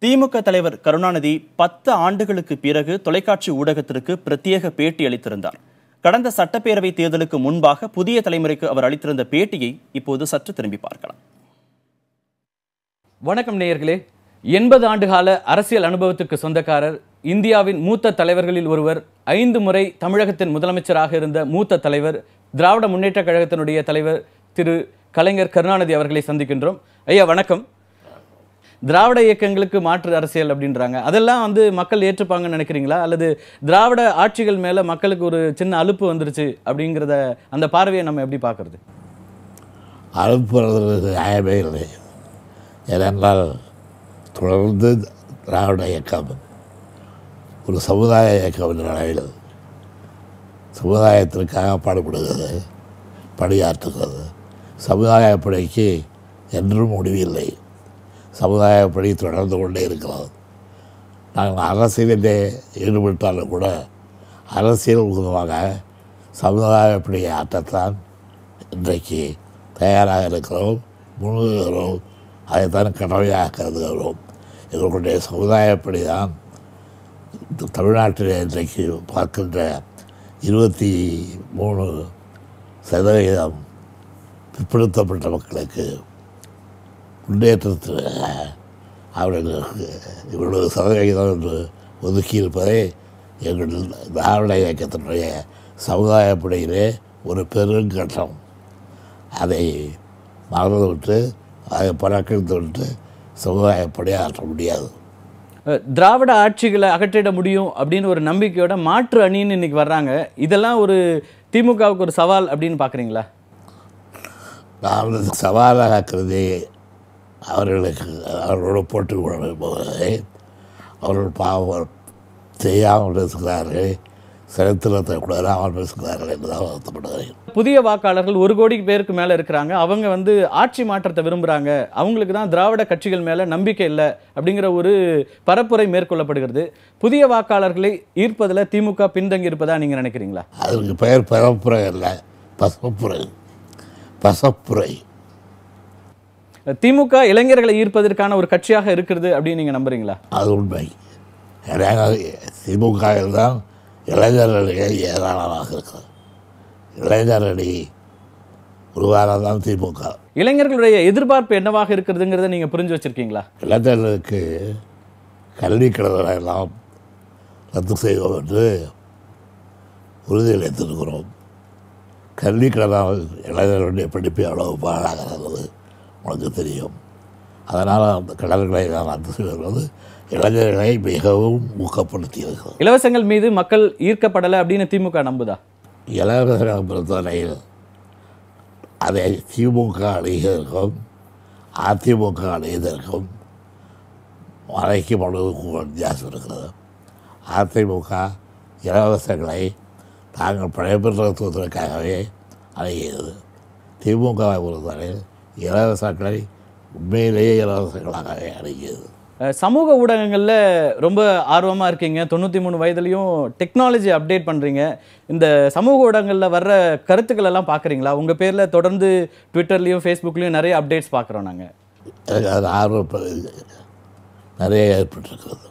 திமுக தலைவர் கருணாநிதி 10 ஆண்டுகளுக்கு பிறகு தொலைக்காட்சி ஊடகத்திற்கு பிரத்யேக பேட்டி அளித்திருந்தார். கடந்த சட்டப்பேரவை தேர்தலுக்கு முன்பாக புதிய தலைமுறைக்கு அவர் அளித்திருந்த பேட்டியை இப்போது சற்று திரும்பி பார்க்கலாம். வணக்கம் நேயர்களே. 80 ஆண்டுகால அரசியல் அனுபவத்துக்கு சொந்தக்காரர், இந்தியாவின் மூத்த தலைவர்களில் ஒருவர், 5 முறை தமிழகத்தின் முதலமைச்சராக இருந்த மூத்த தலைவர், திராவிட முன்னேற்ற கழகத்தினுடைய தலைவர் திரு கலைஞர் கருணாநிதி அவர்களை சந்திக்கின்றோம். ஐயா வணக்கம். திராவிட இயக்கங்களுக்கு மாற்று அரசியல் அப்படின்றாங்க, அதெல்லாம் மக்கள் ஏற்றுப்பாங்கன்னு நினைக்கிறீங்களா, அல்லது திராவிட ஆட்சிகள் மேல மக்களுக்கு ஒரு சின்ன அலுப்பு வந்துருச்சு அப்படிங்கிறத அந்த பார்வையை நம்ம எப்படி பார்க்கறது? அலுப்பு நியாயமே இல்லை. ஏனென்றால் தொடர்ந்து திராவிட இயக்கம் ஒரு சமுதாய இயக்கம் என்ற நிலையில் சமுதாயத்திற்காக பாடுபடுகிறது, பணியாற்றுகிறது. சமுதாய பணிக்கு என்றும் முடிவில்லை. சமுதாய பணி தொடர்ந்து கொண்டே இருக்கிறது. நாங்கள் அரசியலிலே ஈடுபட்டாலும் கூட அரசியல் மூலமாக சமுதாய பணியை ஆற்றத்தான் இன்றைக்கு தயாராக இருக்கிறோம், முன்னுகிறோம். அதைத்தான் கடமையாக கருதுகிறோம். எங்களுடைய சமுதாய பணி தான் தமிழ்நாட்டில் இன்றைக்கு பார்க்கின்ற 23% பிற்படுத்தப்பட்ட மக்களுக்கு முன்னேற்றத்தில் அவர்களுக்கு இவ்வளவு சதவிகிதம் என்று ஒதுக்கியிருப்பதை எங்கள் திராவிட இயக்கத்தினுடைய சமுதாய பணியிலே ஒரு பெருங்கட்டம். அதை மறந்துவிட்டு அதை பறக்கெடுத்து விட்டு சமுதாய பணியாற்ற முடியாது. திராவிட ஆட்சிகளை அகற்றிட முடியும் அப்படின்னு ஒரு நம்பிக்கையோட மாற்று அணின்னு இன்னைக்கு வர்றாங்க. இதெல்லாம் ஒரு திமுகவுக்கு ஒரு சவால் அப்படின்னு பார்க்குறீங்களா? நான் சவாலாக கருதி அவர்களோடு போட்டுக் கொள்ள போவதை அவர்கள் பாவம் செய்யாமல் இருக்கிறார்கள், சரித்திரத்தை கூட அவர்கள் பேசுகிறார்கள் என்றுதான் வருத்தப்படுகிறேன். புதிய வாக்காளர்கள் 1 கோடி பேருக்கு மேலே இருக்கிறாங்க. அவங்க ஆட்சி மாற்றத்தை விரும்புகிறாங்க. அவங்களுக்கு தான் திராவிட கட்சிகள் மேலே நம்பிக்கை இல்லை அப்படிங்கிற ஒரு பரப்புரை மேற்கொள்ளப்படுகிறது. புதிய வாக்காளர்களை ஈர்ப்பதில் திமுக பின்தங்கி இருப்பதா நீங்கள் நினைக்கிறீங்களா? அதற்கு பெயர் பரப்புரை அல்ல, பசப்புரை. பசப்புரை. திமுக இளைஞர்களை ஈர்ப்பதற்கான ஒரு கட்சியாக இருக்கிறது அப்படின்னு நீங்கள் நம்புறீங்களா? அது உண்மை. திமுக தான் இளைஞர்களுடைய ஏராளமாக இருக்கிறது. இளைஞரணி உருவானதான் திமுக. இளைஞர்களுடைய எதிர்பார்ப்பு என்னவாக இருக்கிறதுங்கிறத நீங்கள் புரிஞ்சு வச்சுருக்கீங்களா? இளைஞர்களுக்கு கல்வி கடனை எல்லாம் ரத்து செய்வோம் என்று உறுதியளித்திருக்கிறோம். கல்வி கடனால் இளைஞர்களுடைய படிப்பு எவ்வளவு பாழாகிறது உனக்கு தெரியும். அதனால் அந்த கடன்களை நான் ரத்து செய்வது இளைஞர்களை மிகவும் ஊக்கப்படுத்தி இருக்கிறது. இலவசங்கள் மீது மக்கள் ஈர்க்கப்படலை அப்படின்னு திமுக நம்புதா? இலவசங்களை பொறுத்தவரையில் அதை திமுக அணிவதற்கும் அதிமுக அணிவதற்கும் மலைக்கு மனுவுக்கு வித்தியாசம் இருக்கிறது. அதிமுக இலவசங்களை தாங்கள் படைப்பெற்றுவதற்காகவே அணுகியது. திமுகவை பொறுத்தவரையில் இலவசங்களை உண்மையிலேயே இலவசங்களாகவே அணுகியது. சமூக ஊடகங்களில் ரொம்ப ஆர்வமாக இருக்கீங்க. 93 வயதுலையும் டெக்னாலஜி அப்டேட் பண்ணுறீங்க. இந்த சமூக ஊடகங்களில் வர்ற கருத்துக்கள் எல்லாம் பார்க்குறீங்களா? உங்கள் பேரில் தொடர்ந்து ட்விட்டர்லேயும் ஃபேஸ்புக்லேயும் நிறைய அப்டேட்ஸ் பார்க்குறோம் நாங்கள். எனக்கு அது ஆர்வம் நிறைய ஏற்பட்டிருக்கிறது.